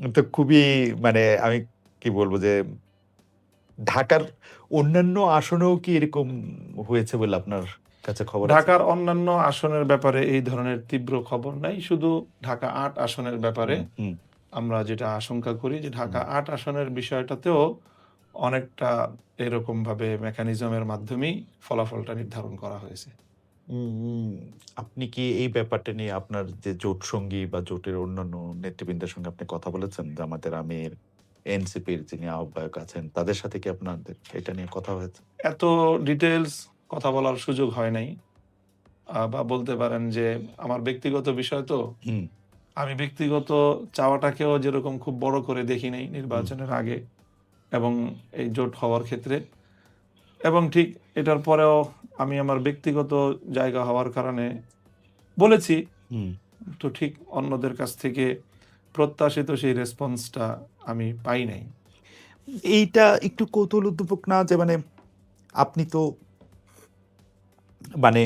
তো খুবই মানে আমি কি বলবো যে ঢাকার অন্যান্য আসনেও কি এরকম হয়েছে বলে আপনার কাছে খবর আছে? ঢাকার অন্যান্য আসনের ব্যাপারে এই ধরনের তীব্র খবর নাই। শুধু ঢাকা ৮ আসনের ব্যাপারে হুম, হুম, আমরা যেটা আশঙ্কা করি যে ঢাকা হুম, ৮ আসনের বিষয়টাতেও অনেকটা এরকমভাবে মেকানিজমের মাধ্যমেই ফলাফলটা নির্ধারণ করা হয়েছে। উম আপনি কি এই ব্যাপারটা নিয়ে আপনার যে জোট সঙ্গী বা জোটের অন্যান্য নেতৃবৃন্দের সঙ্গে আপনি কথা বলেছেন? জামায়াতের আমির, এনসিপির যিনি আহ্বায়ক আছেন, তাদের সাথে কি আপনাদের এটা নিয়ে কথা হয়েছে? এত ডিটেইলস কথা বলার সুযোগ হয় নাই। বা বলতে পারেন যে আমার ব্যক্তিগত বিষয় তো, হুম, আমি ব্যক্তিগত চাওয়াটাকেও যেরকম খুব বড় করে দেখি নাই হুম, নির্বাচনের আগে এবং এই জোট হওয়ার ক্ষেত্রে। এবং ঠিক এটার পরেও আমি আমার ব্যক্তিগত জায়গা হওয়ার কারণে বলেছি, হুম। তো ঠিক অন্যদের কাছ থেকে প্রত্যাশিত সেই রেসপন্সটা আমি পাই নাই। এইটা একটু কৌতূহলোদ্দীপক না যে মানে আপনি তো মানে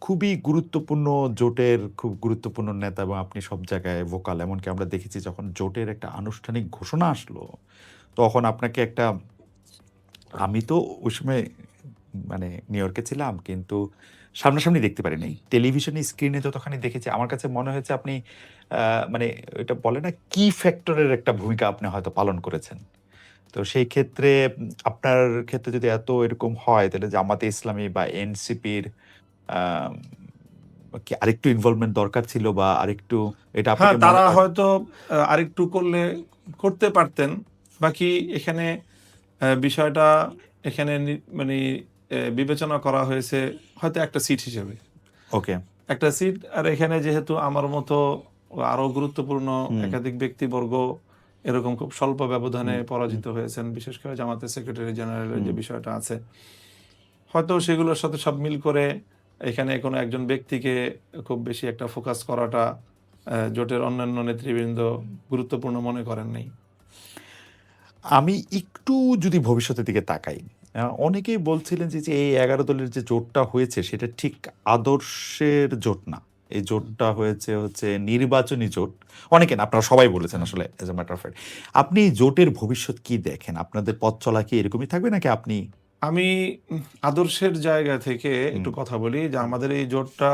খুবই গুরুত্বপূর্ণ জোটের খুব গুরুত্বপূর্ণ নেতা এবং আপনি সব জায়গায় ভোকাল। এমনকি আমরা দেখেছি যখন জোটের একটা আনুষ্ঠানিক ঘোষণা আসলো, তখন আপনাকে একটা আমি তো ওই সময় মানে নিউ ইয়র্কে ছিলাম কিন্তু সামনাসামনি দেখতে পারি নাই। টেলিভিশনে স্ক্রিনে যতখানি দেখেছি আমার কাছে মনে হয়েছে আপনি আ মানে ওইটা বলে না কি ফ্যাক্টর এর একটা ভূমিকা আপনি হয়তো পালন করেছেন। তো সেই ক্ষেত্রে আপনার ক্ষেত্রে যদি এত এরকম হয় তাহলে জামাতে ইসলামী বা এনসিপির আম কি আরেকটু ইনভলভমেন্ট দরকার ছিল বা আরেকটু এটা হ্যাঁ, আপনাকে মনে তারা হয় হয়তো আরেকটু করলে করতে পারতেন। বাকি এখানে বিষয়টা এখানে মানে বিবেচনা করা হয়েছে হয়তো একটা সিট হিসেবে। ওকে। একটা সিট, আর এখানে যেহেতু আমার মতো আরো গুরুত্বপূর্ণ হুম, একাধিক ব্যক্তিবর্গ এরকম খুব স্বল্প ব্যবধানে হুম, হুম, পরাজিত হয়েছেন, বিশেষ করে জামাতের সেক্রেটারি জেনারেলের হুম। যে বিষয়টা আছে, হয়তো সেগুলোর সাথে সব মিল করে এখানে কোনো একজন ব্যক্তিকে খুব বেশি একটা ফোকাস করাটা জোটের অন্যান্য নেতৃবৃন্দ গুরুত্বপূর্ণ মনে করেন নাই। আমি একটু যদি ভবিষ্যতের দিকে তাকাই, অনেকেই বলছিলেন যে এই ১১ দলের যে জোটটা হয়েছে সেটা ঠিক আদর্শের জোট না। এই হুম, জোটটা হচ্ছে নির্বাচনী জোট। অনেকে না, আপনারা সবাই বলেছেন হ্যাঁ। আসলে age a matter of fact। আপনি এই জোটের ভবিষ্যৎ কি দেখেন? আপনাদের পথ চলা কি এরকমই থাকবে নাকি আপনি আমি আদর্শের জায়গা থেকে হুম, একটু কথা বলি যে হুম, আমাদের এই জোটটা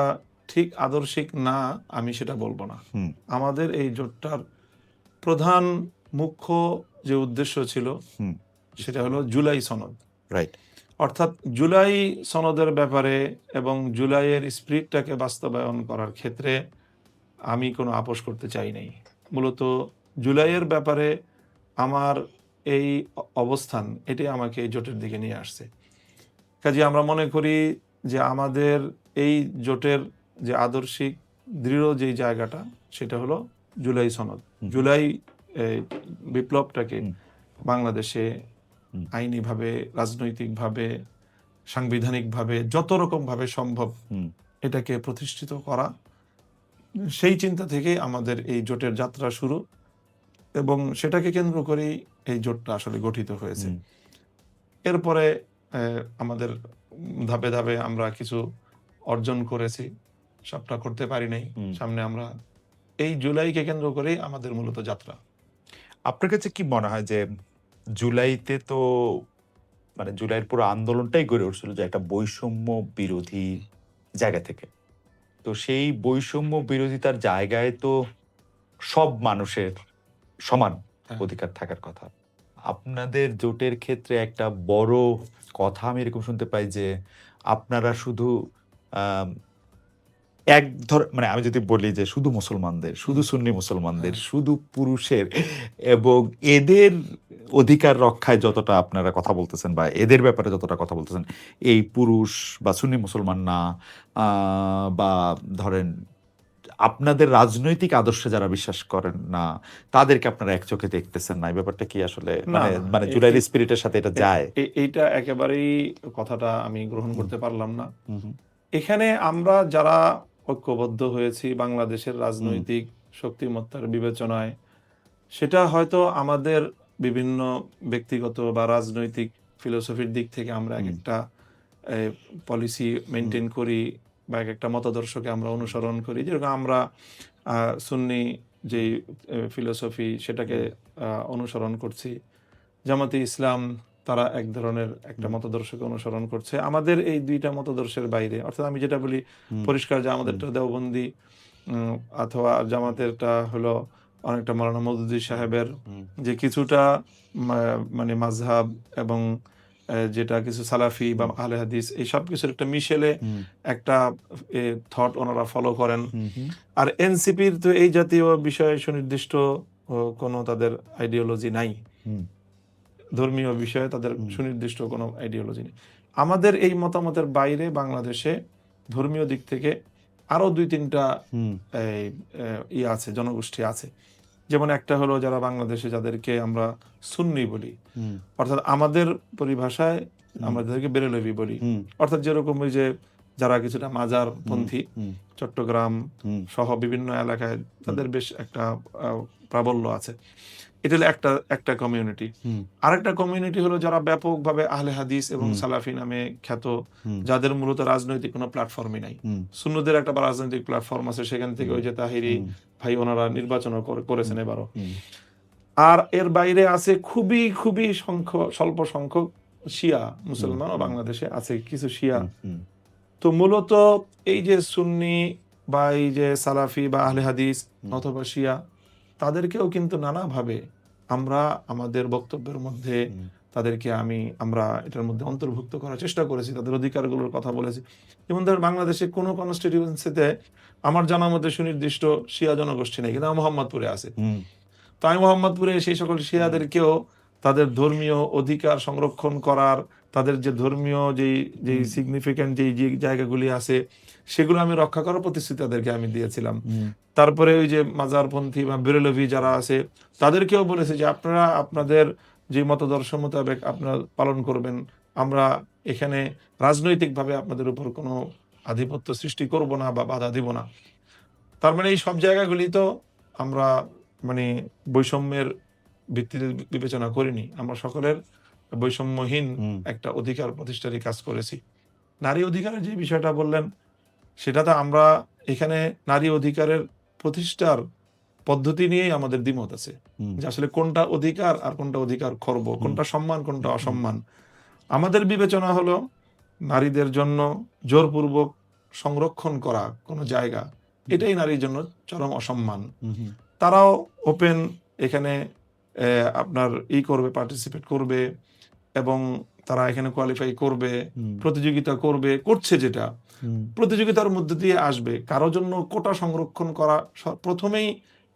ঠিক আদর্শিক না, আমি সেটা বলব না। হুম, আমাদের এই জোটটার প্রধান মুখ্য যে উদ্দেশ্য ছিল হুম, সেটা হলো জুলাই সনদ। রাইট। অর্থাৎ জুলাই সনদের ব্যাপারে এবং জুলাইয়ের স্পিরিটটাকে বাস্তবায়ন করার ক্ষেত্রে আমি কোনো আপোস করতে চাই নাই। মূলত জুলাইয়ের ব্যাপারে আমার এই অবস্থান এটাই আমাকে এই জোটের দিকে নিয়ে আসছে। কাজেই আমরা মনে করি যে আমাদের এই জোটের যে আদর্শিক দৃঢ় যেই জায়গাটা সেটা হলো জুলাই সনদ। হুম, হুম, জুলাই এ বিপ্লবটাকে হুম, বাংলাদেশে হুম, আইনিভাবে, রাজনৈতিকভাবে, সাংবিধানিকভাবে যত রকমভাবে সম্ভব হুম, এটাকে প্রতিষ্ঠিত করা। সেই চিন্তা থেকেই আমাদের এই জোটের যাত্রা শুরু এবং সেটাকে কেন্দ্র করেই এই জোটটা আসলে গঠিত হয়েছে। হুম, এরপরে আমাদের ধাপে, ধাপে আমরা কিছু অর্জন করেছি। সবটা করতে পারি নাই। হুম। সামনে আমরা এই জুলাইকে কেন্দ্র করেই আমাদের মূলত যাত্রা। আপনার কাছে কি মনে হয় যে জুলাইতে তো মানে জুলাইয়ের পুরো আন্দোলনটাই গড়ে উঠছিল যে একটা বৈষম্য বিরোধী জায়গা থেকে। তো সেই বৈষম্য বিরোধিতার জায়গায় তো সব মানুষের সমান হ্যাঁ। অধিকার থাকার কথা। আপনাদের জোটের ক্ষেত্রে একটা বড় কথা আমি এরকম শুনতে পাই যে আপনারা শুধু আম এক মানে আমি যদি বলি যে শুধু মুসলমানদের, শুধু হুম, সুন্নি মুসলমানদের, হ্যাঁ। শুধু পুরুষের এবং এদের অধিকার রক্ষায় যতটা আপনারা কথা বলতেছেন বা এদের ব্যাপারে যতটা কথা বলতেছেন, এই পুরুষ বা সুন্নি মুসলমান না আ বা ধরেন আপনাদের রাজনৈতিক আদর্শে যারা বিশ্বাস করেন না, তাদেরকে আপনারা এক চোখে দেখতেছেন না। এই ব্যাপারটা কি আসলে না, মানে না। মানে এ এ জুলাইয়ের স্পিরিট এর সাথে এটা এ যায়? এ এইটা একেবারেই কথাটা আমি গ্রহণ হুম, করতে পারলাম না। হুম, হুম, এখানে আমরা যারা ঐক্যবদ্ধ হয়েছি বাংলাদেশের হুম, রাজনৈতিক শক্তিমত্তার বিবেচনায়, সেটা হয়তো আমাদের বিভিন্ন ব্যক্তিগত বা রাজনৈতিক ফিলোসফির দিক থেকে আমরা হুম, একেকটা এ পলিসি হুম, মেইনটেইন করি বা একেকটা মতাদর্শকে আমরা অনুসরণ করি। যেরকম আমরা আ সুন্নি যেই ফিলোসফি সেটাকে অনুসরণ করছি। জামাতে ইসলাম তারা এক ধরনের একটা মতাদর্শকে অনুসরণ করছে। আমাদের এই ২ টা মতাদর্শের বাইরে, অর্থাৎ আমি যেটা বলি পরিষ্কার যে আমাদেরটা দেওবন্দি, অথবা জামাতেরটা হলো অনেকটা মাওলানা মওদুদী সাহেবের যে কিছুটা মানে মাযহাব এবং যেটা কিছু সালাফি বা আহলে হাদিস এই সবকিছুর একটা মিশেলে একটা থট ওনারা ফলো করেন। আর এনসিপির তো এই জাতীয় বিষয়ে সুনির্দিষ্ট কোনো তাদের আইডিওলজি নাই। ধর্মীয় বিষয়ে তাদের সুনির্দিষ্ট কোনো আইডিওলজি নেই। আমাদের এই মতামতের বাইরে বাংলাদেশে ধর্মীয় দিক থেকে আরো ২-৩টা আছে, জনগোষ্ঠী আছে। যেমন একটা হলো যারা বাংলাদেশে যাদেরকে আমরা সুন্নি বলি, অর্থাৎ আমাদের পরিভাষায় আমরা যাদেরকে বেরেলভি বলি, অর্থাৎ যেরকম ওই যে যারা কিছুটা মাজার পন্থী, চট্টগ্রাম সহ বিভিন্ন এলাকায় তাদের বেশ একটা প্রাবল্য আছে। এটা হলো একটা কমিউনিটি। আরেকটা কমিউনিটি হলো যারা ব্যাপকভাবে আহলে হাদিস এবং সালাফি নামে খ্যাত, যাদের মূলত রাজনৈতিক কোনো প্ল্যাটফর্মই নাই। সুন্নদের একটা রাজনৈতিক প্ল্যাটফর্ম আছে, সেখান থেকে ওই যে তাহিরি ভাই ওনারা নির্বাচনও করেছেন এবারও। আর এর বাইরে আছে খুবই খুবই স্বল্প সংখ্যক শিয়া মুসলমানও বাংলাদেশে আছে, কিছু শিয়া। তো মূলত এই যে সুন্নি বা এই যে সালাফি বা আহলে হাদিস অথবা শিয়া, তাদেরকেও কিন্তু নানাভাবে আমরা আমাদের বক্তব্যের মধ্যে তাদেরকে আমরা এটার মধ্যে অন্তর্ভুক্ত করার চেষ্টা করেছি, তাদের অধিকারগুলোর কথা বলেছি। যেমন ধর বাংলাদেশে কোনো কনস্টিটিউয়েন্সিতে আমার জানার মধ্যে সুনির্দিষ্ট শিয়া জনগোষ্ঠী নেই, কিন্তু মোহাম্মদপুরে আছে। তো আমি মোহাম্মদপুরে সেই সকল শিয়াদেরকেও তাদের ধর্মীয় অধিকার সংরক্ষণ করার, তাদের যে ধর্মীয় যেই সিগনিফিক্যান্ট যেই জায়গাগুলি আছে সেগুলো আমি রক্ষা করার প্রতিশ্রুতি তাদেরকে আমি দিয়েছিলাম। তারপরে ওই যে মাজারপন্থী বা বেরেলভি যারা আছে তাদেরকেও বলেছে যে আপনারা আপনাদের যে মতদর্শ মোতাবেক আপনারা পালন করবেন, আমরা এখানে রাজনৈতিকভাবে আপনাদের উপর কোনো আধিপত্য সৃষ্টি করব না বা বাধা দিব না। তার মানে এই সব জায়গাগুলি তো আমরা মানে বৈষম্যের ভিত্তিতে বিবেচনা করিনি, আমরা সকলের বৈষম্যহীন একটা অধিকার প্রতিষ্ঠারই কাজ করেছি। নারী অধিকারের যে বিষয়টা বললেন, সেটা তো আমরা এখানে নারী অধিকারের প্রতিষ্ঠার পদ্ধতি নিয়েই আমাদের দ্বিমত আছে, যে আসলে কোনটা অধিকার আর কোনটা অধিকার খর্ব, কোনটা সম্মান কোনটা অসম্মান। আমাদের বিবেচনা হলো নারীদের জন্য জোরপূর্বক সংরক্ষণ করা কোনো জায়গা, এটাই নারীর জন্য চরম অসম্মান। তারাও ওপেন এখানে আপনার করবে, পার্টিসিপেট করবে এবং তারা এখানে কোয়ালিফাই করবে, প্রতিযোগিতা করবে, করছে, যেটা প্রতিযোগিতার মধ্যে দিয়ে আসবে। কারোর জন্য কোটা সংরক্ষণ করা প্রথমেই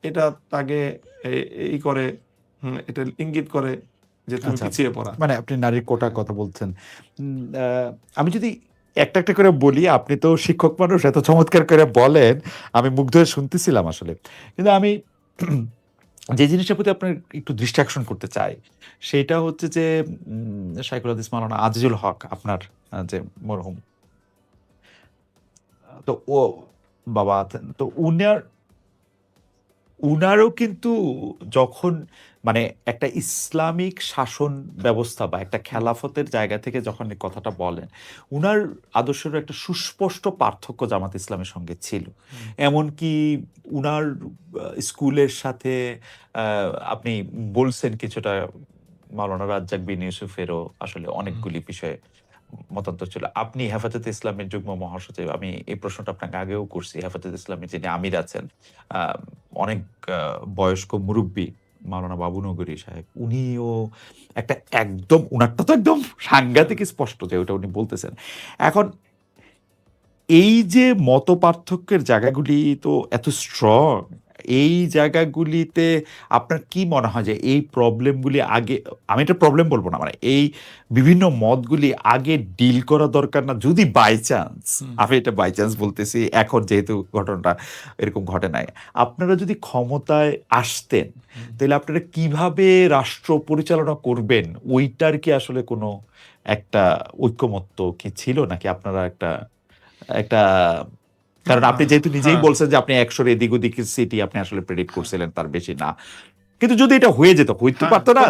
এটা তাকে করে এটা ইঙ্গিত করে যে তুমি পিছিয়ে পড়া। মানে আপনি নারীর কোটার কথা বলছেন। আমি যদি একটা একটা করে বলি, আপনি তো শিক্ষক মানুষ, এত চমৎকার করে বলেন, আমি মুগ্ধ হয়ে শুনতেছিলাম আসলে। কিন্তু আমি যে জিনিসটার প্রতি আপনার একটু দৃষ্টি আকর্ষণ করতে চাই, সেটা হচ্ছে যে শাইখুল হাদিস মাওলানা আজিজুল হক, আপনার যে মরহুম, তো ও বাবা আছেন, তো উনারও কিন্তু যখন মানে একটা ইসলামিক শাসন ব্যবস্থা বা একটা খেলাফতের জায়গা থেকে যখন এই কথাটা বলেন, উনার আদর্শের একটা সুস্পষ্ট পার্থক্য জামাত ইসলামের সঙ্গে ছিল। এমনকি উনার স্কুলের সাথে আপনি বলছেন কিছুটা, মাওলানা রাজ্জাক বিন ইউসুফেরও আসলে অনেকগুলি বিষয়ে মতান্তর ছিল। আপনি হেফাজতে ইসলামের যুগ্ম মহাসচিব, আমি এই প্রশ্নটা আপনাকে আগেও করছি। হেফাজতে ইসলামের যিনি আমির আছেন, অনেক বয়স্ক মুরব্বী মাওলানা বাবু নগরী সাহেব, উনিও একটা একদম, উনারটা তো একদম সাংঘাতিক স্পষ্ট যে ওটা উনি বলতেছেন। এখন এই যে মত পার্থক্যের জায়গাগুলি তো এত স্ট্রং, এই জায়গাগুলিতে আপনার কি মনে হয় যে এই প্রবলেমগুলি আগে, আমি এটা প্রবলেম বলবো না, মানে এই বিভিন্ন মতগুলি আগে ডিল করা দরকার না? যদি বাই চান্স, আমি এটা বাই চান্স বলতেছি, এখন যেহেতু ঘটনাটা এরকম ঘটে নাই, আপনারা যদি ক্ষমতায় আসতেন, তাহলে আপনারা কিভাবে রাষ্ট্র পরিচালনা করবেন, ওইটার কি আসলে কোনো একটা ঐক্যমত্য কি ছিল, নাকি আপনারা একটা, কারণ আপনি যেহেতু নিজেই বলছেন যে আপনি ১০০ এদিক ওদিক সিটি আপনি আসলে প্রেডিক্ট করছিলেন, তার বেশি না, কিন্তু যদি এটা হয়ে যেত, হইতে পারতো না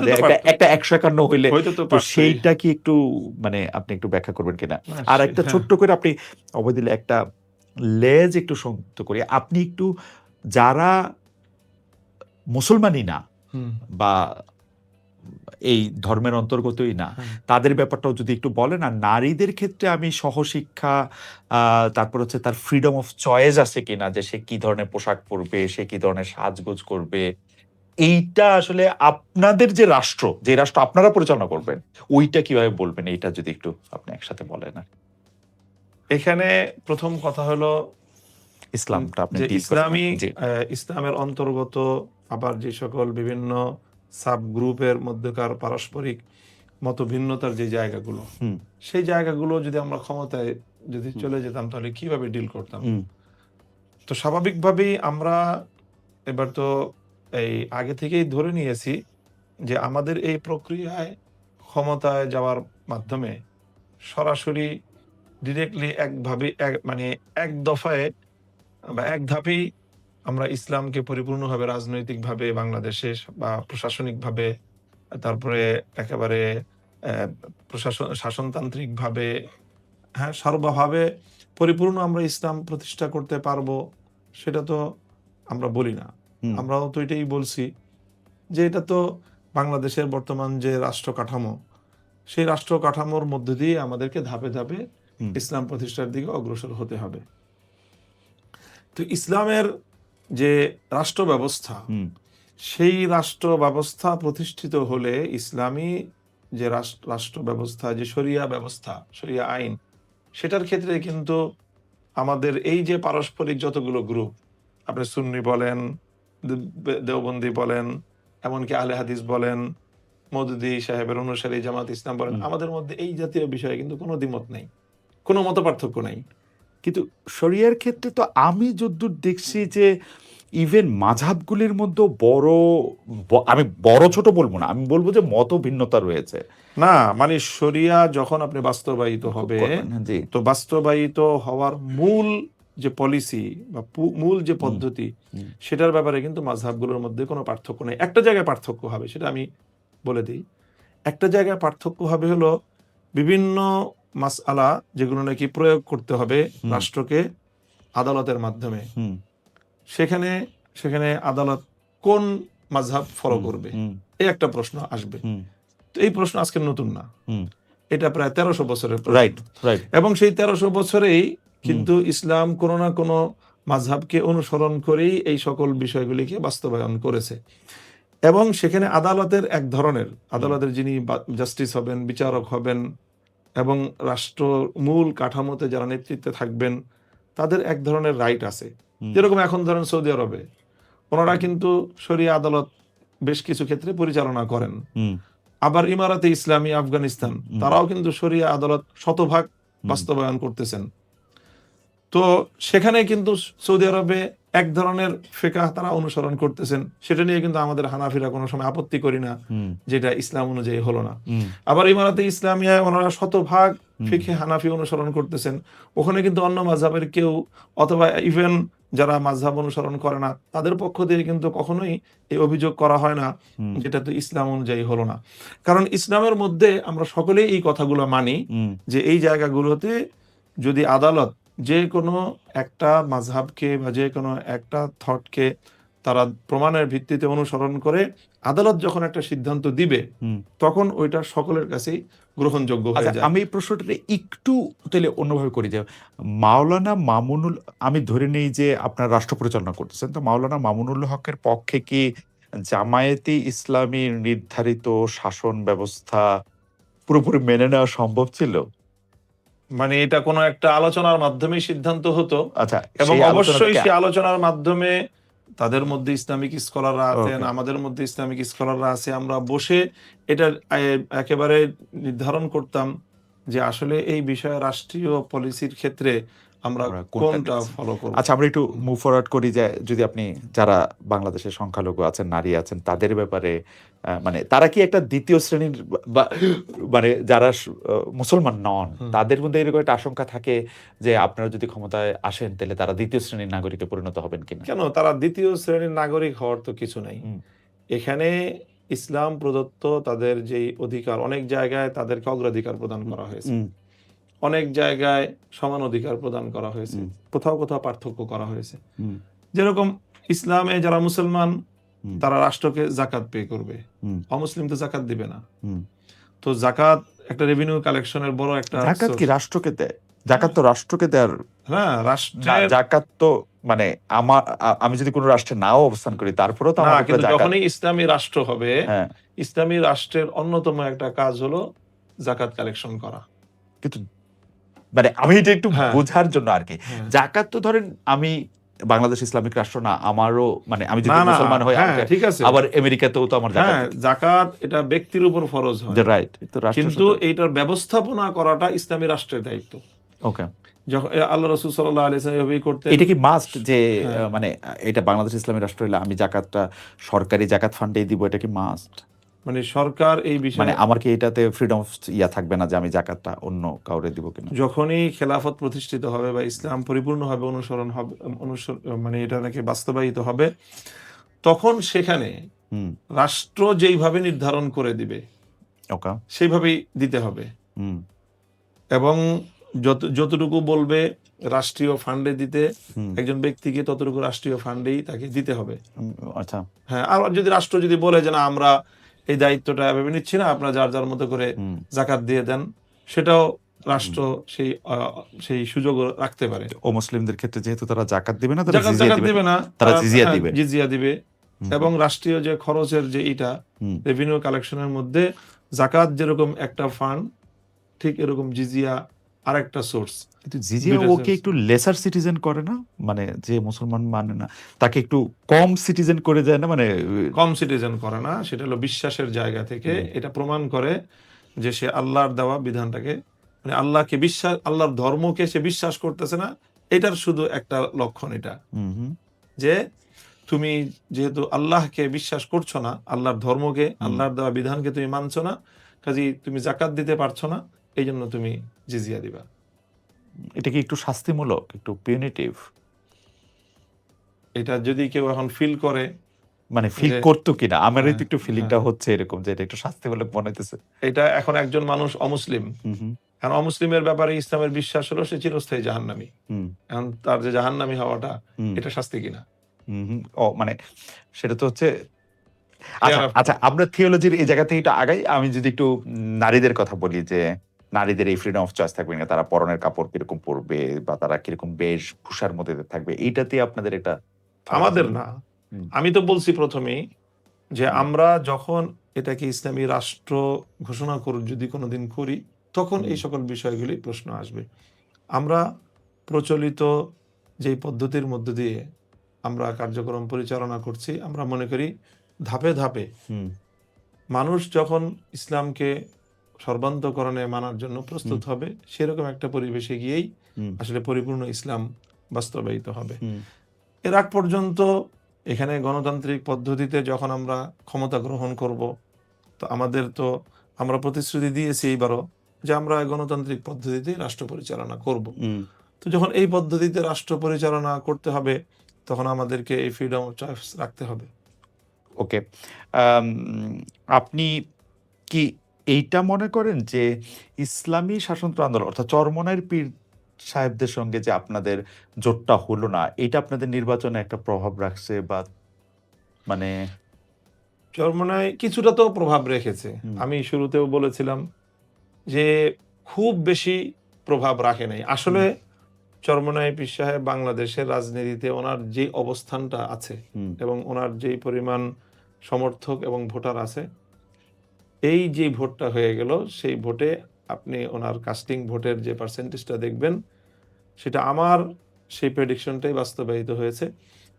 একটা ১৫১ হইলে, তো সেইটা কি একটু মানে আপনি একটু ব্যাখ্যা করবেন কিনা? আর একটা ছোট্ট করে আপনি অবদিলে একটা লেজ একটু সংযুক্ত করি, আপনি একটু যারা মুসলমানই না হুম, বা এই ধর্মের অন্তর্গতই না, হ্যাঁ। তাদের ব্যাপারটাও যদি একটু বলেন। আর নারীদের ক্ষেত্রে আমি সহশিক্ষা, তারপর হচ্ছে তার ফ্রিডম অফ চয়েস আছে কিনা, যে সে কি ধরনের পোশাক পরবে, সে কি ধরনের সাজগোজ করবে, এইটা আসলে আপনাদের যে রাষ্ট্র, যে রাষ্ট্র আপনারা পরিচালনা করবেন, ওইটা কিভাবে বলবেন, এইটা যদি একটু আপনি একসাথে বলেন। আর এখানে প্রথম কথা হলো ইসলামটা আপনি যে ডিল করেন। ইসলামী জি। ইসলামের অন্তর্গত আবার যে সকল বিভিন্ন সাব গ্রুপের মধ্যকার পারস্পরিক মতভিন্নতার যে জায়গাগুলো, হুম, সেই জায়গাগুলো যদি আমরা ক্ষমতায় যদি হুম, চলে যেতাম তাহলে কিভাবে ডিল করতাম? হুম, তো স্বাভাবিকভাবেই আমরা এবার তো এই আগে থেকেই ধরে নিয়েছি যে আমাদের এই প্রক্রিয়ায় ক্ষমতায় যাওয়ার মাধ্যমে সরাসরি ডিরেক্টলি একভাবে মানে এক দফায় বা এক ধাপেই আমরা ইসলামকে পরিপূর্ণভাবে রাজনৈতিকভাবে বাংলাদেশে বা প্রশাসনিকভাবে, তারপরে একেবারে শাসনতান্ত্রিকভাবে, হ্যাঁ, সর্বভাবে পরিপূর্ণ আমরা ইসলাম প্রতিষ্ঠা করতে পারবো, সেটা তো আমরা বলি না। হুম, আমরাও তো এটাই বলছি যে এটা তো বাংলাদেশের বর্তমান যে রাষ্ট্র কাঠামো, সেই রাষ্ট্র কাঠামোর মধ্য দিয়ে আমাদেরকে ধাপে ধাপে হুম, ইসলাম প্রতিষ্ঠার দিকে অগ্রসর হতে হবে। তো ইসলামের যে রাষ্ট্র ব্যবস্থা, হুম, সেই রাষ্ট্র ব্যবস্থা প্রতিষ্ঠিত হলে ইসলামী যে রাষ্ট্র ব্যবস্থা, যে শরিয়া ব্যবস্থা, শরিয়া আইন, সেটার ক্ষেত্রে কিন্তু আমাদের এই যে পারস্পরিক যতগুলো গ্রুপ, আপনি সুন্নি বলেন, দেওবন্দি বলেন, এমনকি আহলে হাদিস বলেন, মওদুদী সাহেবের অনুসারী জামাত ইসলাম বলেন, হুম। আমাদের মধ্যে এই জাতীয় বিষয়ে কিন্তু কোনো দ্বিমত নেই, কোনো মতপার্থক্য নাই। কিন্তু শরিয়ার ক্ষেত্রে তো আমি যদ্দূর দেখছি যে ইভেন মাযহাবগুলির মধ্যেও বড়, আমি বড় ছোট বলব না। আমি বলব যে মতভিন্নতা রয়েছে। না, মানে শরিয়া যখন আপনি বাস্তবায়িত হবে, করবেন, হ্যাঁ, জি। তো বাস্তবায়িত হওয়ার মূল যে পলিসি বা মূল যে হুম, পদ্ধতি, হুম, সেটার ব্যাপারে কিন্তু মাযহাবগুলোর মধ্যে কোনো পার্থক্য নেই। একটা জায়গায় পার্থক্য হবে, সেটা আমি বলে দেই। একটা জায়গায় পার্থক্য হবে হলো বিভিন্ন মাসআলা যেগুলো নাকি প্রয়োগ করতে হবে হুম, রাষ্ট্রকে আদালতের মাধ্যমে। হুম, সেখানে সেখানে আদালত কোন মাযহাব ফলো হুম, করবে? হুম, এই একটা প্রশ্ন আসবে। হুম, তো এই প্রশ্ন আজকের নতুন না। হুম। এটা প্রায় ১৩০০ বছরের প্রশ্ন। Right, right. এবং সেই ১৩০০ বছরেই হুম, কিন্তু ইসলাম কোন না কোন মাযহাবকে অনুসরণ করেই এই সকল বিষয়গুলিকে বাস্তবায়ন করেছে। এবং সেখানে আদালতের এক ধরনের, হুম, আদালতের যিনি জাস্টিস হবেন, বিচারক হবেন এবং রাষ্ট্র মূল কাঠামোতে যারা নেতৃত্বে থাকবেন, তাদের এক ধরনের রাইট আছে। হুম, যেরকম এখন ধরেন সৌদি আরবে, উনারা হুম, কিন্তু শরিয়া আদালত বেশ কিছু ক্ষেত্রে পরিচালনা করেন। হুম, আবার ইমারাতে ইসলামী আফগানিস্তান, হুম, তারাও কিন্তু শরিয়া আদালত শতভাগ হুম, বাস্তবায়ন করতেছেন। তো সেখানে কিন্তু সৌদি আরবে এক ধরনের ফিকহ তারা অনুসরণ করতেছেন। সেটা নিয়ে কিন্তু আমাদের হানাফিরা কোনো সময় আপত্তি করি না, হুম, যেটা ইসলাম অনুযায়ী হলো না। হুম, আবার ইমারাতে ইসলামিয়ায় ওনারা শতভাগ হুম, ফিকহে হানাফি অনুসরণ করতেছেন। ওখানে কিন্তু অন্য মাযহাবের কেউ অথবা ইভেন যারা মাযহাব অনুসরণ করে না, তাদের পক্ষ থেকে কিন্তু কখনোই এই অভিযোগ করা হয় না, হুম, যেটা তো ইসলাম অনুযায়ী হলো না। কারণ ইসলামের মধ্যে আমরা সকলেই এই কথাগুলো মানি হুম, যে এই জায়গাগুলোতে যদি আদালত যেকোনো একটা মাযহাবকে বা যেকোনো একটা থটকে তারা প্রমাণের ভিত্তিতে অনুসরণ করে আদালত যখন একটা সিদ্ধান্ত দিবে, হুম। তখন ওইটা সকলের কাছেই গ্রহণযোগ্য আচ্ছা, হয়ে যায়। আমি এই প্রশ্নটা একটু তাইলে অন্যভাবে করি যে, মাওলানা মামুনুল, আমি ধরে নেই যে আপনার রাষ্ট্র পরিচালনা করতেছেন। তো মাওলানা মামুনুল হকের পক্ষে কি জামায়াতে ইসলামীর নির্ধারিত শাসন ব্যবস্থা পুরোপুরি মেনে নেওয়া সম্ভব ছিল? মানে এটা কোনো একটা আলোচনার মাধ্যমেই সিদ্ধান্ত হতো আচ্ছা, এবং সেই অবশ্যই আলোচনাটাকে সেই আলোচনার মাধ্যমে তাদের মধ্যে ইসলামিক স্কলাররা আছেন, ওকে। আমাদের মধ্যে ইসলামিক স্কলাররা আছে। আমরা বসে এটা একেবারে নির্ধারণ করতাম যে আসলে এই বিষয়ে রাষ্ট্রীয় পলিসির ক্ষেত্রে আমরা আমরা কোনটা কোনটা নিচ্ছি? ফলো করব। আচ্ছা, আমরা একটু হুম। মুভ ফরওয়ার্ড করি যে, যদি আপনি যারা বাংলাদেশের সংখ্যালঘু আছেন, নারী আছেন, তাদের ব্যাপারে মানে তারা কি একটা ২য় শ্রেণীর বা মানে যারা মুসলমান নন, হুম। তাদের মধ্যে এরকম একটা আশঙ্কা থাকে যে আপনারা যদি ক্ষমতায় আসেন তাহলে তারা ২য় শ্রেণীর নাগরিকে পরিণত হবেন কিনা? কেন তারা ২য় শ্রেণীর নাগরিক হওয়ার তো কিছু নাই। হুম, এখানে ইসলাম প্রদত্ত তাদের যেই অধিকার, অনেক জায়গায় তাদেরকে অগ্রাধিকার প্রদান হুম, করা হয়েছে। হুম, অনেক জায়গায় সমান অধিকার প্রদান করা হয়েছে। হুম, কোথাও কোথাও পার্থক্য করা হয়েছে। হুম, যেরকম ইসলামে যারা মুসলমান, হুম, তারা রাষ্ট্রকে জাকাত পে করবে। হুম, অমুসলিম তো জাকাত দিবে না। হুম। তো জাকাত একটা রেভিনিউ কালেকশনের বড় একটা জাকাত কি সোর্স। রাষ্ট্রকে দেয়? জাকাত হ্যাঁ, তো রাষ্ট্রকে দেয়ার হ্যাঁ, না, রাষ্ট্রের জাকাত তো মানে আমি যদি কোনো রাষ্ট্রে নাও অবস্থান করি তারপরেও তো না, আমার উপরে কিন্তু জাকাত। যখনই ইসলামী রাষ্ট্র হবে, হ্যাঁ, ইসলামী রাষ্ট্রের অন্যতম একটা কাজ হলো জাকাত কালেকশন করা। কিন্তু মানে আমি এটা একটু হ্যাঁ, বোঝার জন্য আরকি। হ্যাঁ। জাকাত তো ধরেন আমি বাংলাদেশ ইসলামিক রাষ্ট্র না। আমারও মানে আমি না, যদি না, মুসলমান হই হ্যাঁ, আমাকে ঠিক আছে। আবার আমেরিকাতেও তো আমার জাকাত হ্যাঁ, দিতে জাকাত এটা ব্যক্তির উপর ফরজ হয়। রাইট। তো রাষ্ট্রের কিন্তু সাথে এইটার ব্যবস্থাপনা করাটা ইসলামী রাষ্ট্রের দায়িত্ব। ওকে। যখন আল্লাহ রাসূল সাল্লাল্লাহু আলাইহি ওয়াসাল্লাম এভাবেই করতেন। এটা কি মাস্ট যে হ্যাঁ, মানে এটা বাংলাদেশ ইসলামী রাষ্ট্র হইলে আমি জাকাতটা সরকারি জাকাত ফান্ডেই দিব এটা কি মাস্ট? মানে সরকার এই মানে বিষয়ে আমার কি এটাতে ফ্রিডম অফ থাকবে না যে আমি জাকাতটা অন্য কাউরে দিব কিনা? যখনই খেলাফত প্রতিষ্ঠিত হবে বা ইসলাম পরিপূর্ণভাবে অনুসরণ হবে, মানে এটা নাকি বাস্তবায়িত হবে, তখন সেখানে হুম, রাষ্ট্র যেইভাবে নির্ধারণ করে দিবে ওকে। সেইভাবেই দিতে হবে। হুম, এবং যতটুকু বলবে রাষ্ট্রীয় ফান্ডে দিতে, হুম, একজন ব্যক্তিকে ততটুকু রাষ্ট্রীয় ফান্ডেই তাকে দিতে হবে। হুম, আচ্ছা। হ্যাঁ, আর যদি রাষ্ট্র যদি বলে যে না আমরা এই দায়িত্বটা এভাবে নিচ্ছি না, আপনারা যার যার মতো করে হুম, জাকাত দিয়ে দেন, সেটাও হুম। রাষ্ট্র সেই সুযোগও রাখতে পারে। অমুসলিমদের ক্ষেত্রে যেহেতু তারা জাকাত দিবে না, তারা জাকাত জিজিয়া জাকাত দিবে। দিবে না, তারা তারা জিজিয়া হ্যাঁ, দিবে। জিজিয়া দিবে। হুম, এবং রাষ্ট্রীয় যে খরচের যে এইটা হুম। রেভিনিউ কালেকশনের মধ্যে জাকাত যেরকম একটা ফান্ড, ঠিক এরকম জিজিয়া আরেকটা সোর্স। কিন্তু জিজিয়া ২ টা ওকে সোর্স। একটু লেসার সিটিজেন করে না? মানে যে মুসলমান মানে না, তাকে একটু কম সিটিজেন করে যায় না? মানে কম সিটিজেন করে না, সেটা হলো বিশ্বাসের জায়গা থেকে হুম, এটা প্রমাণ করে যে সে আল্লাহর দেওয়া বিধানটাকে, মানে আল্লাহর ধর্মকে সে বিশ্বাস করতেছে না। এটার শুধু একটা লক্ষণ এটা, হুম, হুম, যে তুমি যেহেতু আল্লাহকে বিশ্বাস করছো না, আল্লাহর ধর্মকে, হুম। আল্লাহর দেওয়া বিধানকে তুমি মানছো না, কাজেই তুমি জাকাত দিতে পারছো না, এইজন্য তুমি জিজিয়া দিবা। এটা কি একটু শাস্তিমূলক? একটু পিউনিটিভ? এটা যদি কেউ এখন ফিল করে মানে ফিল যে করতো কিনা? আমারই হ্যাঁ, তো একটু হ্যাঁ, ফিলিংটা হচ্ছে এরকম যে এটা একটু শাস্তিমূলক মনে হইতেছে। এটা এখন একজন মানুষ অমুসলিম। হুম, হুম, এখন অমুসলিমের ব্যাপারে ইসলামের বিশ্বাস হলো সে চিরস্থায়ী জাহান্নামী। হুম, এখন তার যে জাহান্নামী হওয়াটা, হুম, এটা শাস্তি কিনা? হুম, হুম। মানে সেটা তো হচ্ছে আচ্ছা, ফেয়ার আচ্ছা আফটার। আমরা থিওলজির এই জায়গা থেকে একটু আগাই। আমি যদি একটু নারীদের কথা বলি যে নারীদের এই ফ্রিডম অফ চয়েস থাকবে না। তারা পরনের কাপড় কিরকম পরবে বা তারা কিরকম বেশভূষার মধ্যে থাকবে। এইটাতে আপনাদের একটা থটস আমাদের কি? না। হুম, আমি তো বলছি ১ম এই যে হুম, আমরা যখন এটাকে ইসলামী রাষ্ট্র ঘোষণা যদি কোনোদিন করি, তখন হুম, এই সকল বিষয়গুলি প্রশ্ন আসবে। আমরা প্রচলিত যেই পদ্ধতির মধ্য দিয়ে আমরা কার্যক্রম পরিচালনা করছি, আমরা মনে করি ধাপে, ধাপে হুম, মানুষ যখন ইসলামকে সর্বান্তঃকরণে মানার জন্য হুম, প্রস্তুত হবে, সেরকম একটা পরিবেশে গিয়েই হুম, আসলে পরিপূর্ণ ইসলাম বাস্তবায়িত হবে। হুম, এর আগ পর্যন্ত এখানে গণতান্ত্রিক পদ্ধতিতে যখন আমরা ক্ষমতা গ্রহণ করব, তো আমরা প্রতিশ্রুতি দিয়েছি এইবারও যে আমরা গণতান্ত্রিক পদ্ধতিতে রাষ্ট্র পরিচালনা করব। হুম। তো যখন এই পদ্ধতিতে রাষ্ট্র পরিচালনা করতে হবে, তখন আমাদেরকে এই ফ্রিডম অফ চয়েস রাখতে হবে। ওকে। আম আপনি কি এইটা মনে করেন যে ইসলামী শাসনতন্ত্র আন্দোলন অর্থাৎ চরমনাইর পীর সাহেবদের সঙ্গে যে আপনাদের জোটটা হলো না, এটা আপনাদের নির্বাচনে একটা প্রভাব রাখছে বা মানে চরমোনাই কিছুটা তো প্রভাব রেখেছে। হুম, আমি শুরুতেও বলেছিলাম যে খুব বেশি প্রভাব রাখে নাই। হুম, আসলে চরমোনাই পীর সাহেব বাংলাদেশের রাজনীতিতে ওনার যে অবস্থানটা আছে হুম, এবং ওনার যেই পরিমাণ সমর্থক এবং ভোটার আছে, এই যে ভোটটা হয়ে গেল, সেই ভোটে আপনি ওনার কাস্টিং ভোটের যে পার্সেন্টেজটা দেখবেন, সেটা আমার সেই প্রেডিকশনটাই বাস্তবায়িত হয়েছে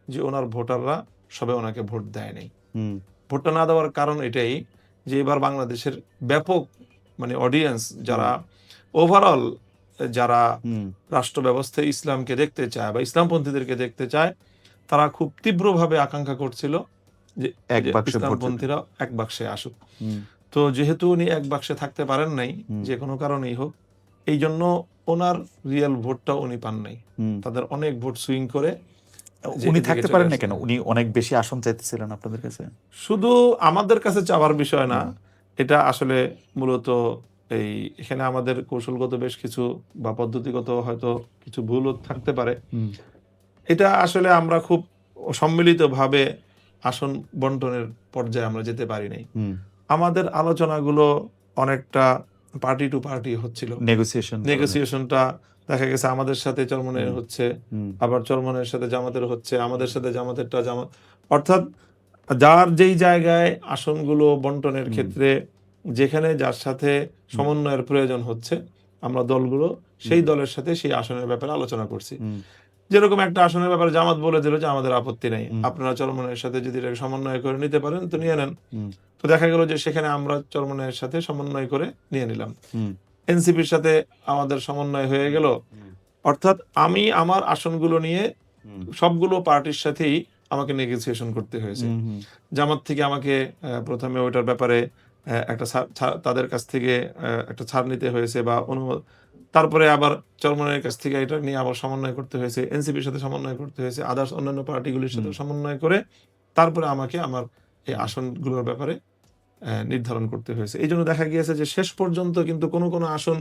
যে ওনার ভোটাররা সবাই ওনাকে ভোট দেয় নাই। হুম, ভোটটা না দেওয়ার কারণ এটাই যে এবার বাংলাদেশের ব্যাপক মানে অডিয়েন্স হুম, যারা ওভারঅল যারা হুম, রাষ্ট্র ব্যবস্থায় ইসলামকে দেখতে চায় বা ইসলামপন্থীদেরকে দেখতে চায়, তারা খুব তীব্রভাবে আকাঙ্ক্ষা করছিল যে এক যে বাক্সে ভোট দিতে। ইসলামপন্থীরা এক বাক্সে আসুক। হুম, তো যেহেতু উনি এক বাক্সে থাকতে পারেন নাই, হুম, যে কোনো কারণেই হোক, এইজন্য ওনার রিয়াল ভোটটাও উনি পান নাই। হুম। তাদের অনেক ভোট সুইং করে যে উনি এদিকে থাকতে চলে পারেন না আসছে। কেন? উনি অনেক বেশি আসন চাইতেছিলেন আপনাদের কাছে? শুধু আমাদের কাছে চাওয়ার বিষয় না। হুম, এটা আসলে মূলত এখানে আমাদের কৌশলগত বেশ কিছু বা পদ্ধতিগত হয়তো কিছু ভুলও থাকতে পারে। হুম, এটা আসলে আমরা খুব সম্মিলিতভাবে আসন বন্টনের পর্যায়ে আমরা যেতে পারি নাই। হুম। আমাদের আলোচনাগুলো অনেকটা পার্টি টু পার্টি হচ্ছিল। নেগোসিয়েশন ধরনের। নেগোসিয়েশনটা দেখা গেছে আমাদের সাথে চরমনের হুম। হচ্ছে, হুম। আবার চরমনের সাথে জামাতের হচ্ছে, আমাদের সাথে জামাতেরটা অর্থাৎ যার যেই জায়গায় আসনগুলো বন্টনের হুম। ক্ষেত্রে যেখানে যার সাথে সমন্বয়ের প্রয়োজন হচ্ছে, আমরা দলগুলো সেই দলের সাথে সেই আসনের ব্যাপারে আলোচনা করছি। হুম। যেরকম একটা আসনের ব্যাপারে জামাত বলে দিল যে আমাদের আপত্তি নাই। হুম। আপনারা চরমনের সাথে যদি এটাকে সমন্বয় করে নিতে পারেন তো নিয়ে নেন। হুম। তো দেখা গেল যে সেখানে আমরা চরমনের সাথে সমন্বয় করে নিয়ে নিলাম। হুম। এনসিপির সাথে আমাদের সমন্বয় হয়ে গেল। হুম। অর্থাৎ আমি আমার আসনগুলো নিয়ে হুম। সবগুলো পার্টির সাথেই আমাকে নেগোসিয়েশন করতে হয়েছে। হুম। হুম। জামাত থেকে আমাকে প্রথমে ওইটার ব্যাপারে একটা তাদের কাছ থেকে একটা ছাড় নিতে হয়েছে বা তারপরে আবার চরমনের কাছ থেকে এটা নিয়ে আবার সমন্বয় করতে হয়েছে। এনসিপির সাথে সমন্বয় করতে হয়েছে। আদার্স অন্যান্য পার্টিগুলির সাথে সমন্বয় করে তারপরে আমাকে আমার এই আসনগুলোর ব্যাপারে নির্ধারণ করতে হয়েছে। এইজন্য দেখা গিয়েছে যে শেষ পর্যন্ত কিন্তু কোনো আসন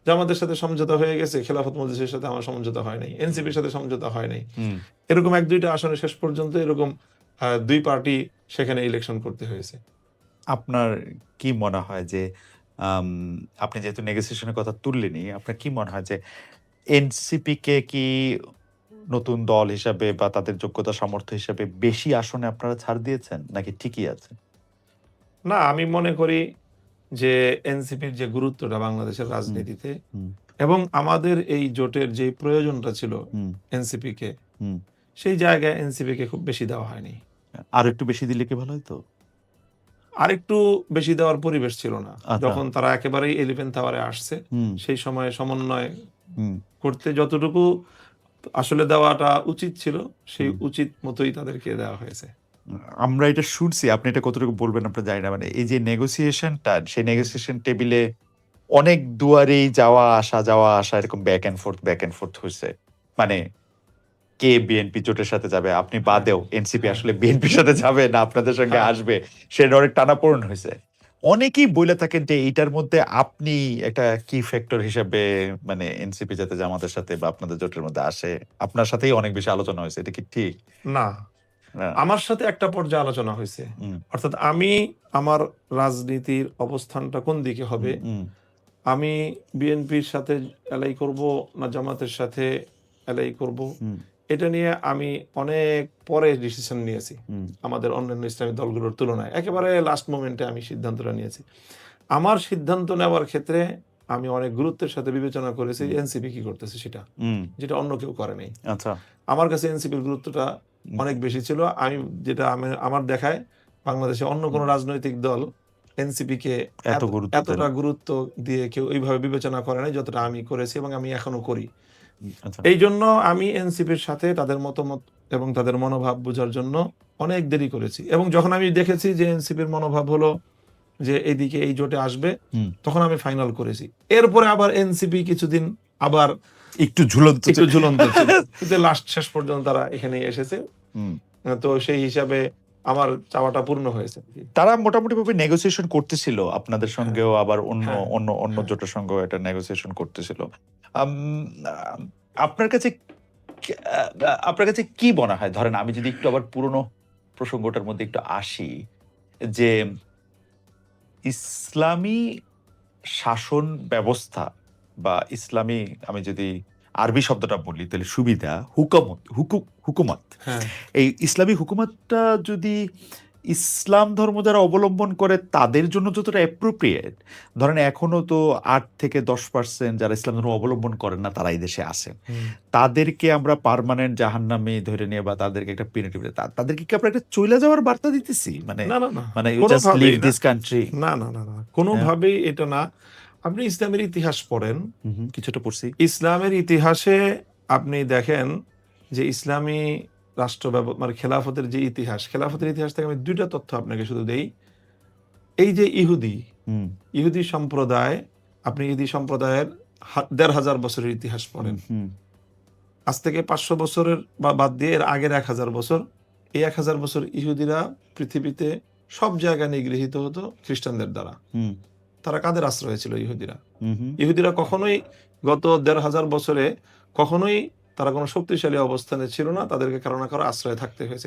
জামাতের সাথে সমঝোতা হয়ে গেছে, খেলাফত মজলিসের সাথে আমার সমঝোতা হয় নাই। এনসিপির সাথে সমঝোতা হয় নাই। হুম। এরকম ১-২টা আসনে শেষ পর্যন্ত এরকম ২ পার্টি সেখানে ইলেকশন করতে হয়েছে। আপনার কি মনে হয় যে আম আপনি যেহেতু নেগোসিয়েশনের কথা তুললেনই, আপনার কি মনে হয় যে এনসিপি কে কি নতুন দল হিসাবে বা তাদের যোগ্যতা সামর্থ্য হিসাবে বেশি আসনে আপনারা ছাড় দিয়েছেন নাকি ঠিকই আছে? না, আমি মনে করি যে এনসিপির যে গুরুত্বটা বাংলাদেশের হুম। রাজনীতিতে হুম। এবং আমাদের এই জোটের যে প্রয়োজনটা ছিল হুম। এনসিপিকে, হুম। সেই জায়গায় এনসিপিকে খুব বেশি দেওয়া হয়নি। আরেকটু বেশি দিলে কি ভালো হইতো? আরেকটু বেশি দেওয়ার পরিবেশ ছিল না। আচ্ছা। যখন তারা একেবারেই 11th আওয়ারে আসছে, হুম। সেই সময়ে সমন্বয় হুম। করতে যতটুকু আসলে দেওয়াটা উচিত ছিল, সেই হুম। উচিত মতোই তাদেরকে দেওয়া হয়েছে। আমরা এটা শুনছি। আপনি এটা কতটুকু বলবেন আমরা জানি না। মানে এই যে নেগোসিয়েশনটা, সেই নেগোসিয়েশন টেবিলে অনেক দুয়ারেই যাওয়া আসা এরকম ব্যাক অ্যান্ড ফোর্থ হইছে। মানে কে বিএনপি জোটের সাথে যাবে, আপনি হ্যাঁ, বাদেও এনসিপি হ্যাঁ, আসলে বিএনপির সাথে যাবে না আপনাদের সঙ্গে হ্যাঁ। আসবে, সেটা অনেক টানাপোড়েন হইছে। অনেকেই বইলে থাকেন যে এইটার মধ্যে আপনি একটা কি ফ্যাক্টর হিসেবে মানে এনসিপি যাতে জামাতের সাথে বা আপনাদের জোটের মধ্যে আসে, আপনার সাথেই অনেক বেশি আলোচনা হয়েছে। এটা কি ঠিক? না, না। আমার সাথে একটা পর্যায়ে আলোচনা হইছে। হুম। অর্থাৎ আমি আমার রাজনীতির অবস্থানটা কোন দিকে হবে, হুম। হুম। আমি বিএনপির সাথে এলাই করব না জামাতের সাথে এলাই করব, হুম। এটা নিয়ে আমি অনেক পরে ডিসিশন নিয়েছি। হুম। আমাদের অন্যান্য ইসলামী দলগুলোর তুলনায়। একেবারে লাস্ট মোমেন্টে আমি সিদ্ধান্তটা নিয়েছি। আমার সিদ্ধান্ত নেওয়ার ক্ষেত্রে আমি অনেক গুরুত্বের সাথে বিবেচনা করেছি হুম। এনসিপি কি করতেছে সেটা। হুম। যেটা অন্য কেউ করে নাই। আচ্ছা। আমার কাছে এনসিপির গুরুত্বটা হুম। অনেক বেশি ছিল। যেটা আমার দেখায় বাংলাদেশে অন্য হুম। কোনো রাজনৈতিক দল এনসিপিকে এত গুরুত্ব দেন। এতটা গুরুত্ব দিয়ে কেউ ওইভাবে বিবেচনা করে নাই যতটা আমি করেছি এবং আমি এখনো করি। আচ্ছা। এইজন্য আমি এনসিপির সাথে তাদের মতামত এবং তাদের মনোভাব বোঝার জন্য অনেক দেরি করেছি। এবং যখন আমি দেখেছি যে এনসিপির মনোভাব হলো যে এইদিকে এই জোটে আসবে, হুম। তখন আমি ফাইনাল করেছি। এরপরে আবার এনসিপি কিছুদিন আবার একটু ঝুলন্ত একটু ঝুলন্ত ছিল। কিন্তু শেষ পর্যন্ত তারা এখানেই এসেছে। হুম। তো সেই হিসাবে আমার চাওয়াটা পূর্ণ হয়েছে। তারা মোটামুটিভাবে নেগোসিয়েশন করতেছিল আপনাদের হ্যাঁ, সঙ্গেও, আবার অন্য হ্যাঁ, অন্য অন্য হ্যাঁ। জোটের সঙ্গেও এটা নেগোসিয়েশন করতেছিল। আম আ আপনার কাছে আপনার কাছে কি মনে হয়? ধরেন আমি যদি একটু আবার পুরনো প্রসঙ্গটার মধ্যে একটু আসি, যে ইসলামী শাসন ব্যবস্থা বা ইসলামী, আমি যদি আরবি শব্দটা বলি তাহলে সুবিধা, হুকুমত। হ্যাঁ, এই ইসলামী হুকুমতটা যদি ইসলাম ধর্ম যারা অবলম্বন করে তাদের জন্য যতটা অ্যাপ্রোপ্রিয়েট, ধরেন এখনো তো ৮-১০% যারা ইসলাম ধর্ম অবলম্বন করেন না তারা এই দেশে আছেন। হুম। তাদেরকে আমরা পার্মানেন্ট জাহান্নামে ধরে নিয়ে বা তাদেরকে একটা পিনিটিভ, তাদেরকে কি আমরা একটা চইলা যাওয়ার বার্তা দিতেছি? মানে না, না, না। মানে ইউ জাস্ট লিভ কোনোভাবেই না। This country. না, না, না, না। হ্যাঁ? কোনোভাবেই এটা না। আপনি ইসলামের ইতিহাস পড়েন। হু, হু, কিছুটা পড়ছি। ইসলামের ইতিহাসে আপনি দেখেন যে ইসলামী রাষ্ট্র মানে খেলাফতের যে ইতিহাস, খেলাফতের ইতিহাস থেকে আমি ২ টা তথ্য আপনাকে শুধু দেই। এই যে হুম। ইহুদি সম্প্রদায়, আপনি ইহুদি সম্প্রদায়ের ১৫০০ বছরের ইতিহাস হুম। পড়েন। হুম। আজ থেকে ৫০০ বছরের বাদ দিয়ে এর আগের ১০০০ বছর, এই ১০০০ বছর ইহুদিরা পৃথিবীতে সব জায়গায় নিগৃহীত হতো খ্রিস্টানদের দ্বারা। হুম। তারা কাদের আশ্রয়ে ছিল ইহুদিরা? হুম। হুম। ইহুদিরা কখনোই গত ১৫০০ বছরে কখনোই তারা কোনো শক্তিশালী অবস্থানে ছিল না, তাদেরকে কারো না কারো আশ্রয়ে থাকতে হয়েছে।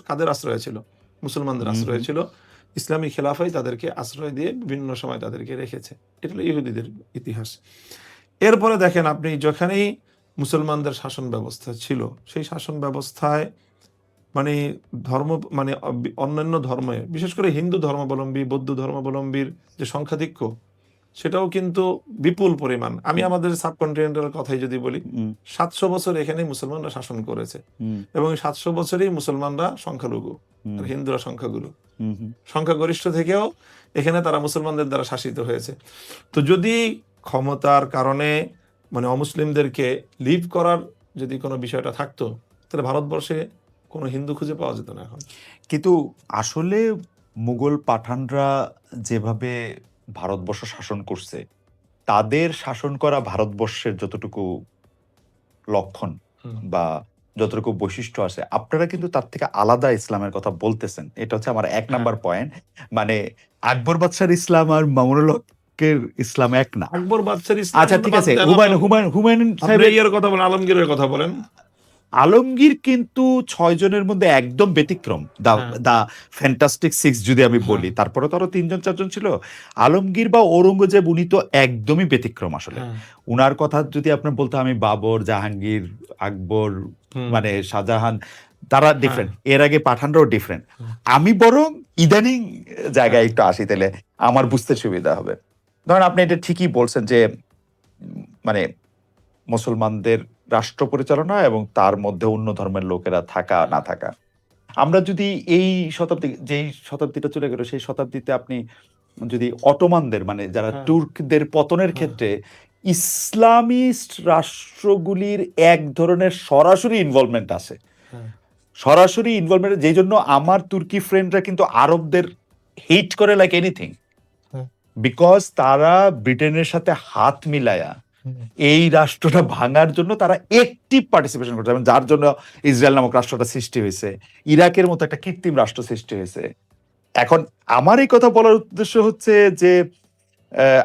কাদের আশ্রয়ে ছিল? মুসলমানদের হুম, আশ্রয়ে হুম। ছিল। ইসলামী খেলাফাই তাদেরকে আশ্রয় দিয়ে বিভিন্ন সময় তাদেরকে রেখেছে। এটা হলো ইহুদিদের ইতিহাস। এরপরে দেখেন আপনি যেখানেই মুসলমানদের শাসন ব্যবস্থা ছিল, সেই শাসন ব্যবস্থায় মানে ধর্ম মানে অন্যান্য ধর্মে, বিশেষ করে হিন্দু ধর্মাবলম্বী, বৌদ্ধ ধর্মাবলম্বীর যে সংখ্যাধিক্য, সেটাও কিন্তু বিপুল পরিমাণ। আমি আমাদের সাবকন্টিনেন্টাল কথাই যদি বলি, হুম, ৭০০ বছর এখানে মুসলমানরা শাসন করেছে হুম, এবং এই ৭০০ বছরেই মুসলমানরা সংখ্যালঘু হুম, আর হিন্দুরা সংখ্যাগুরু। হুম, হুম। সংখ্যাগরিষ্ঠ থেকেও এখানে তারা মুসলমানদের দ্বারা শাসিত হয়েছে। তো যদি ক্ষমতার কারণে মানে অমুসলিমদেরকে লিভ করার যদি কোনো বিষয়টা থাকতো, তাহলে ভারতবর্ষে কোনো হিন্দু খুঁজে পাওয়া যেত না এখন। কিন্তু আসলে মুঘল পাঠানরা যেভাবে ভারতবর্ষ শাসন করছে, তাদের শাসন করা ভারতবর্ষের যতটুকু লক্ষণ হুম। বা যতটুকু বৈশিষ্ট্য আছে, আপনারা কিন্তু তার থেকে আলাদা ইসলামের কথা বলতেছেন। এটা হচ্ছে আমার ১ হ্যাঁ। Number point. মানে আকবর বাদশার ইসলাম আর মামুনুল হকের ইসলাম এক না। আকবর বাদশার ইসলাম আচ্ছা ঠিক বাদ আছে, দেন, হুমায়ুন আপনি সাহেবের ইয়ের কথা বলেন, আলমগীরের কথা বলেন। আলমগীর কিন্তু ৬ জনের মধ্যে একদম ব্যতিক্রম। হ্যাঁ, দ্য ফ্যান্টাস্টিক 6 যদি আমি হ্যাঁ, বলি। তারপরে তো আরো ৩ জন ৪ জন ছিল। আলমগীর বা ঔরঙ্গজেব উনি তো একদমই ব্যতিক্রম আসলে। হ্যাঁ। উনার কথা যদি আপনার বলতে আমি বাবর, জাহাঙ্গীর, আকবর হুম, মানে শাহজাহান তারা হ্যাঁ, ডিফারেন্ট। এর আগে পাঠানরাও ডিফারেন্ট। হুম, আমি বরং ইদানিং হ্যাঁ, জায়গায় একটু আসি তাইলে আমার বুঝতে সুবিধা হবে। ধরেন আপনি এটা ঠিকই বলছেন যে মানে মুসলমানদের রাষ্ট্র পরিচালনা এবং তার মধ্যে অন্য ধর্মের লোকেরা থাকা না থাকা। আমরা যদি এই যেই শতাব্দীটা চলে গেল সেই শতাব্দীতে আপনি যদি অটোমানদের মানে যারা হ্যাঁ, তুর্কদের পতনের হ্যাঁ, ক্ষেত্রে ইসলামিস্ট রাষ্ট্রগুলির এক ধরনের সরাসরি ইনভলভমেন্ট আছে। হ্যাঁ, সরাসরি ইনভলভমেন্ট যেই জন্য আমার তুর্কি ফ্রেন্ডরা কিন্তু আরবদের হেট করে লাইক এনিথিং। হ্যাঁ, বিকজ তারা ব্রিটেনের সাথে হাত মিলায়া হুম, এই রাষ্ট্রটা ভাঙার জন্য তারা একটিভ পার্টিসিপেশন করছে এবং যার জন্য ইসরায়েল নামক রাষ্ট্রটা সৃষ্টি হয়েছে। ইরাকের মতো একটা কৃত্রিম রাষ্ট্র সৃষ্টি হয়েছে। এখন আমার এই কথা বলার উদ্দেশ্য হচ্ছে যে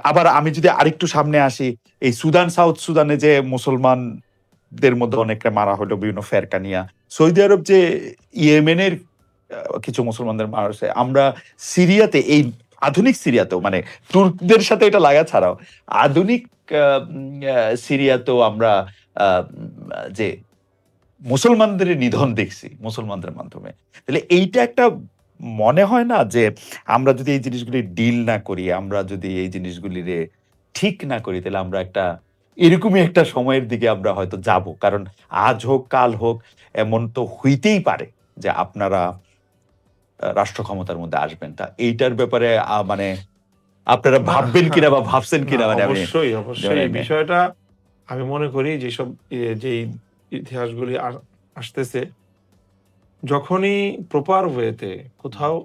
আবার আমি যদি আরেকটু সামনে আসি, এই সাউথ সুদানে যে মুসলমানদের মধ্যে অনেকটা মারা হলো বিভিন্ন ফেরকা নিয়া। সৌদি আরব যে ইয়েমেনের কিছু মুসলমানদের মারা হয়েছে। আমরা সিরিয়াতে এই আধুনিক সিরিয়াতেও মানে তুর্কদের সাথে এটা লাগা ছাড়াও আধুনিক আ উম আ সিরিয়াতেও আমরা যে মুসলমানদের নিধন দেখছি মুসলমানদের মাধ্যমে। তাহলে এইটা একটা মনে হয় না যে আমরা যদি এই জিনিসগুলি ডিল না করি, আমরা যদি এই জিনিসগুলিরে ঠিক না করি তাহলে আমরা একটা এরকমই একটা সময়ের দিকে আমরা হয়তো যাবো। কারণ আজ হোক কাল হোক এমন তো হইতেই পারে যে আপনারা রাষ্ট্র ক্ষমতার মধ্যে আসবেন। তা এইটার ব্যাপারে মানে আপনারা না, ভাববেন কিনা বা ভাবছেন না, কিনা মানে আমি অবশ্যই, জানি অবশ্যই। এই না। বিষয়টা আমি মনে করি যেসব যেই ইতিহাসগুলি আসতেছে, যখনই প্রপার ওয়েতে কোথাও